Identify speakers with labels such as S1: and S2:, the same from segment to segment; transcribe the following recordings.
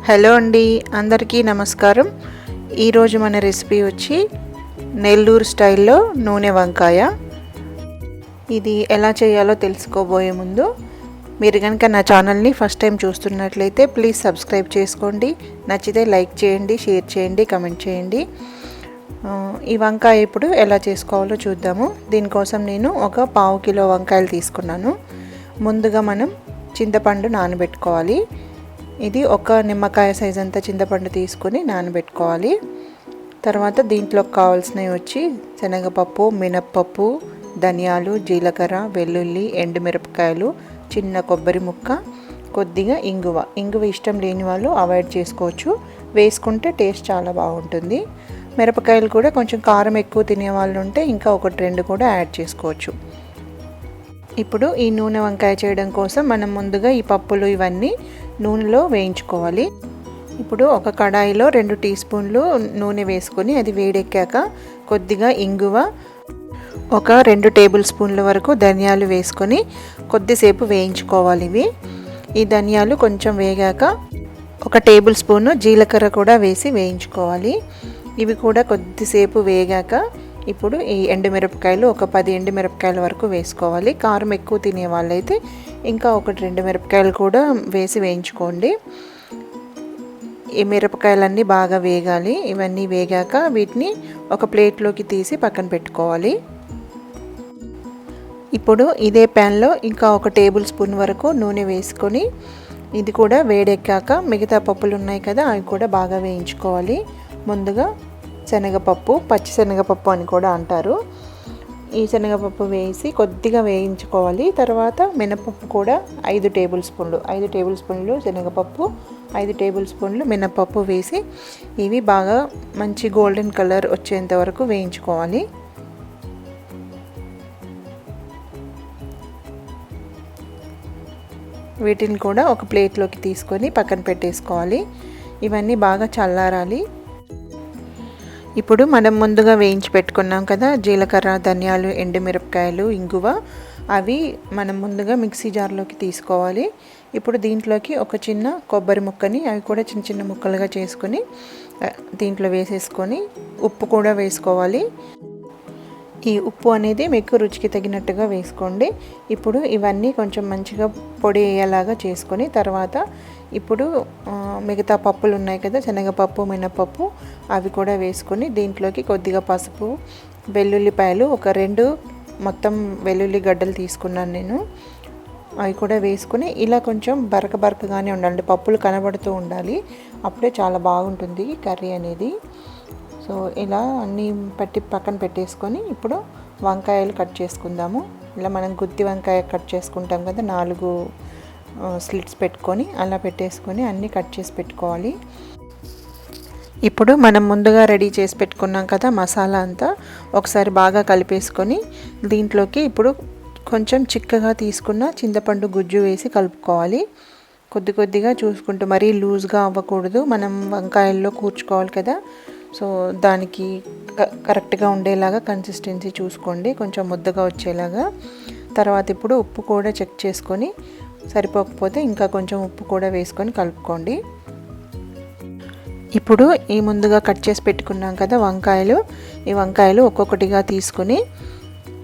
S1: Hello అండి, అందరికీ నమస్కారం. ఈరోజు మన రెసిపీ వచ్చి నెల్లూరు స్టైల్లో నూనె వంకాయ. ఇది ఎలా చేయాలో తెలుసుకోబోయే ముందు మీరు కనుక నా ఛానల్ని ఫస్ట్ టైం చూస్తున్నట్లయితే ప్లీజ్ సబ్స్క్రైబ్ చేసుకోండి. నచ్చితే లైక్ చేయండి, షేర్ చేయండి, కమెంట్ చేయండి. ఈ వంకాయ ఇప్పుడు ఎలా చేసుకోవాలో చూద్దాము. దీనికోసం నేను ఒక 1/2 కిలో వంకాయలు తీసుకున్నాను. ముందుగా మనం చింతపండు నానబెట్టుకోవాలి. ఇది ఒక నిమ్మకాయ సైజ్ అంతా చింతపండు తీసుకొని నానబెట్టుకోవాలి. తర్వాత దీంట్లోకి కావాల్సినవి వచ్చి శనగపప్పు, మినప్పప్పు, ధనియాలు, జీలకర్ర, వెల్లుల్లి, ఎండుమిరపకాయలు, చిన్న కొబ్బరి ముక్క, కొద్దిగా ఇంగువ ఇష్టం లేని వాళ్ళు అవాయిడ్ చేసుకోవచ్చు. వేసుకుంటే టేస్ట్ చాలా బాగుంటుంది. మిరపకాయలు కూడా కొంచెం కారం ఎక్కువ తినే వాళ్ళు ఉంటే ఇంకా 1-2 కూడా యాడ్ చేసుకోవచ్చు. ఇప్పుడు ఈ నూనె వంకాయ చేయడం కోసం మనం ముందుగా ఈ పప్పులు ఇవన్నీ నూనెలో వేయించుకోవాలి. ఇప్పుడు ఒక కడాయిలో 2 టీ స్పూన్లు నూనె వేసుకొని అది వేడెక్కాక కొద్దిగా ఇంగువ, ఒక 2 టేబుల్ స్పూన్ల వరకు ధనియాలు వేసుకొని కొద్దిసేపు వేయించుకోవాలి. ఈ ధనియాలు కొంచెం వేగాక 1 టేబుల్ స్పూను జీలకర్ర కూడా వేసి వేయించుకోవాలి. ఇవి కూడా కొద్దిసేపు వేగాక ఇప్పుడు ఈ ఎండుమిరపకాయలు ఒక 10 ఎండుమిరపకాయల వరకు వేసుకోవాలి. కారం ఎక్కువ తినే వాళ్ళైతే ఇంకా 1-2 మిరపకాయలు కూడా వేసి వేయించుకోండి. ఈ మిరపకాయలన్నీ బాగా వేగాలి. ఇవన్నీ వేగాక వీటిని ఒక ప్లేట్లోకి తీసి పక్కన పెట్టుకోవాలి. ఇప్పుడు ఇదే ప్యాన్లో ఇంకా 1 టేబుల్ స్పూన్ వరకు నూనె వేసుకొని ఇది కూడా వేడెక్కాక మిగతా పప్పులు ఉన్నాయి కదా అవి కూడా బాగా వేయించుకోవాలి. ముందుగా శనగపప్పు, పచ్చి శనగపప్పు అని కూడా అంటారు. ఈ శనగపప్పు వేసి కొద్దిగా వేయించుకోవాలి. తర్వాత మినపప్పు కూడా 5 టేబుల్ స్పూన్లు శనగపప్పు, 5 టేబుల్ స్పూన్లు మినపప్పు వేసి ఇవి బాగా మంచి గోల్డెన్ కలర్ వచ్చేంత వరకు వేయించుకోవాలి. వీటిని కూడా ఒక ప్లేట్లోకి తీసుకొని పక్కన పెట్టేసుకోవాలి. ఇవన్నీ బాగా చల్లారాలి. ఇప్పుడు మనం ముందుగా వేయించి పెట్టుకున్నాం కదా జీలకర్ర, ధనియాలు, ఎండుమిరపకాయలు, ఇంగువ, అవి మనం ముందుగా మిక్సీ జార్లోకి తీసుకోవాలి. ఇప్పుడు దీంట్లోకి ఒక చిన్న కొబ్బరి ముక్కని అవి కూడా చిన్న చిన్న ముక్కలుగా చేసుకొని దీంట్లో వేసేసుకొని ఉప్పు కూడా వేసుకోవాలి. ఈ ఉప్పు అనేది మీకు రుచికి తగినట్టుగా వేసుకోండి. ఇప్పుడు ఇవన్నీ కొంచెం మంచిగా పొడి అయ్యేలాగా చేసుకొని తర్వాత ఇప్పుడు మిగతా పప్పులు ఉన్నాయి కదా శనగపప్పు, మినపప్పు, అవి కూడా వేసుకొని దీంట్లోకి కొద్దిగా పసుపు, వెల్లుల్లిపాయలు ఒక 2 మొత్తం వెల్లుల్లి గడ్డలు తీసుకున్నాను నేను. అవి కూడా వేసుకొని ఇలా కొంచెం బరకగానే ఉండాలి. పప్పులు కనబడుతూ ఉండాలి. అప్పుడే చాలా బాగుంటుంది కర్రీ అనేది. సో ఇలా అన్నీ పక్కన పెట్టేసుకొని ఇప్పుడు వంకాయలు కట్ చేసుకుందాము. ఇలా మనం గుత్తి వంకాయ కట్ చేసుకుంటాం కదా 4 స్లిట్స్ పెట్టుకొని అలా పెట్టేసుకొని అన్నీ కట్ చేసి పెట్టుకోవాలి. ఇప్పుడు మనం ముందుగా రెడీ చేసి పెట్టుకున్నాం కదా మసాలా అంతా ఒకసారి బాగా కలిపేసుకొని దీంట్లోకి ఇప్పుడు కొంచెం చిక్కగా తీసుకున్న చింతపండు గుజ్జు వేసి కలుపుకోవాలి. కొద్దిగా చూసుకుంటూ మరీ లూజ్గా అవ్వకూడదు. మనం వంకాయల్లో కూర్చుకోవాలి కదా, సో దానికి కరెక్ట్గా ఉండేలాగా కన్సిస్టెన్సీ చూసుకోండి, కొంచెం ముద్దగా వచ్చేలాగా. తర్వాత ఇప్పుడు ఉప్పు కూడా చెక్ చేసుకొని సరిపోకపోతే ఇంకా కొంచెం ఉప్పు కూడా వేసుకొని కలుపుకోండి. ఇప్పుడు ఈ ముందుగా కట్ చేసి పెట్టుకున్నాం కదా వంకాయలు, ఈ వంకాయలు ఒక్కొక్కటిగా తీసుకొని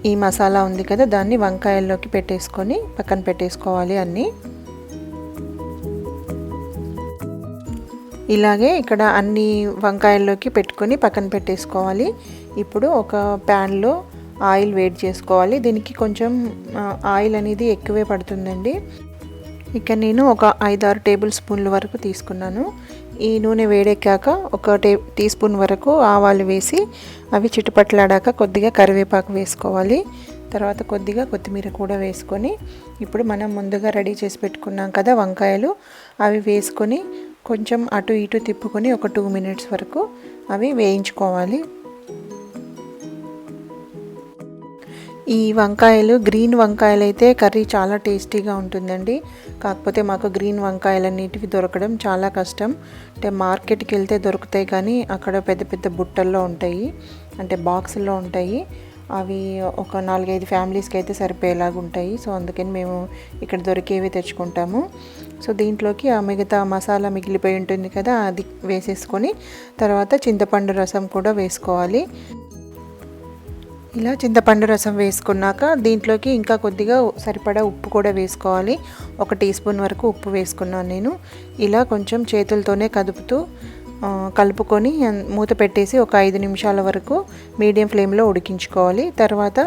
S1: ఈ మసాలా ఉంది కదా దాన్ని వంకాయల్లోకి పెట్టేసుకొని పక్కన పెట్టేసుకోవాలి అన్నీ. ఇలాగే ఇక్కడ అన్ని వంకాయల్లోకి పెట్టుకొని పక్కన పెట్టేసుకోవాలి. ఇప్పుడు ఒక ప్యాన్లో ఆయిల్ వేడి చేసుకోవాలి. దీనికి కొంచెం ఆయిల్ అనేది ఎక్కువే పడుతుందండి. ఇక నేను ఒక 5-6 టేబుల్ స్పూన్ల వరకు తీసుకున్నాను. ఈ నూనె వేడెక్కాక ఒక టీ స్పూన్ వరకు ఆవాలు వేసి అవి చిటుపట్లాడాక కొద్దిగా కరివేపాకు వేసుకోవాలి. తర్వాత కొద్దిగా కొత్తిమీర కూడా వేసుకొని ఇప్పుడు మనం ముందుగా రెడీ చేసి పెట్టుకున్నాం కదా వంకాయలు, అవి వేసుకొని కొంచెం అటు ఇటు తిప్పుకొని ఒక 2 మినిట్స్ వరకు అవి వేయించుకోవాలి. ఈ వంకాయలు గ్రీన్ వంకాయలు అయితే కర్రీ చాలా టేస్టీగా ఉంటుందండి. కాకపోతే మాకు గ్రీన్ వంకాయలన్నిటివి దొరకడం చాలా కష్టం. అంటే మార్కెట్కి వెళ్తే దొరుకుతాయి కానీ అక్కడ పెద్ద పెద్ద బుట్టల్లో ఉంటాయి, అంటే బాక్సుల్లో ఉంటాయి. అవి ఒక 4-5 ఫ్యామిలీస్కి అయితే సరిపోయేలాగా ఉంటాయి. సో అందుకని మేము ఇక్కడ దొరికేవి తెచ్చుకుంటాము. సో దీంట్లోకి ఆ మిగతా మసాలా మిగిలిపోయి ఉంటుంది కదా, అది వేసేసుకొని తర్వాత చింతపండు రసం కూడా వేసుకోవాలి. ఇలా చింతపండు రసం వేసుకున్నాక దీంట్లోకి ఇంకా కొద్దిగా సరిపడా ఉప్పు కూడా వేసుకోవాలి. 1 టీ స్పూన్ వరకు ఉప్పు వేసుకున్నాను నేను. ఇలా కొంచెం చేతులతోనే కలుపుకొని మూత పెట్టేసి ఒక 5 నిమిషాల వరకు మీడియం ఫ్లేమ్లో ఉడికించుకోవాలి. తర్వాత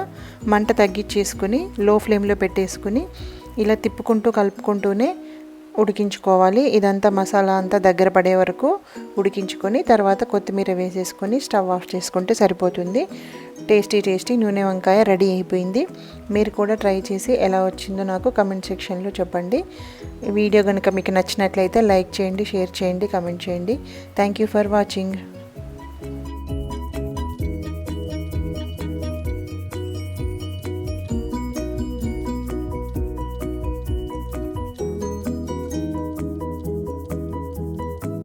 S1: మంట తగ్గించేసుకుని లో ఫ్లేమ్లో పెట్టేసుకుని ఇలా తిప్పుకుంటూ కలుపుకుంటూనే ఉడికించుకోవాలి. ఇదంతా మసాలా అంతా దగ్గర పడే వరకు ఉడికించుకొని తర్వాత కొత్తిమీర వేసేసుకొని స్టవ్ ఆఫ్ చేసుకుంటే సరిపోతుంది. టేస్టీ నూనె వంకాయ రెడీ అయిపోయింది. మీరు కూడా ట్రై చేసి ఎలా వచ్చిందో నాకు కమెంట్ సెక్షన్లో చెప్పండి. వీడియో కనుక మీకు నచ్చినట్లయితే లైక్ చేయండి, షేర్ చేయండి, కమెంట్ చేయండి. Thank you for watching.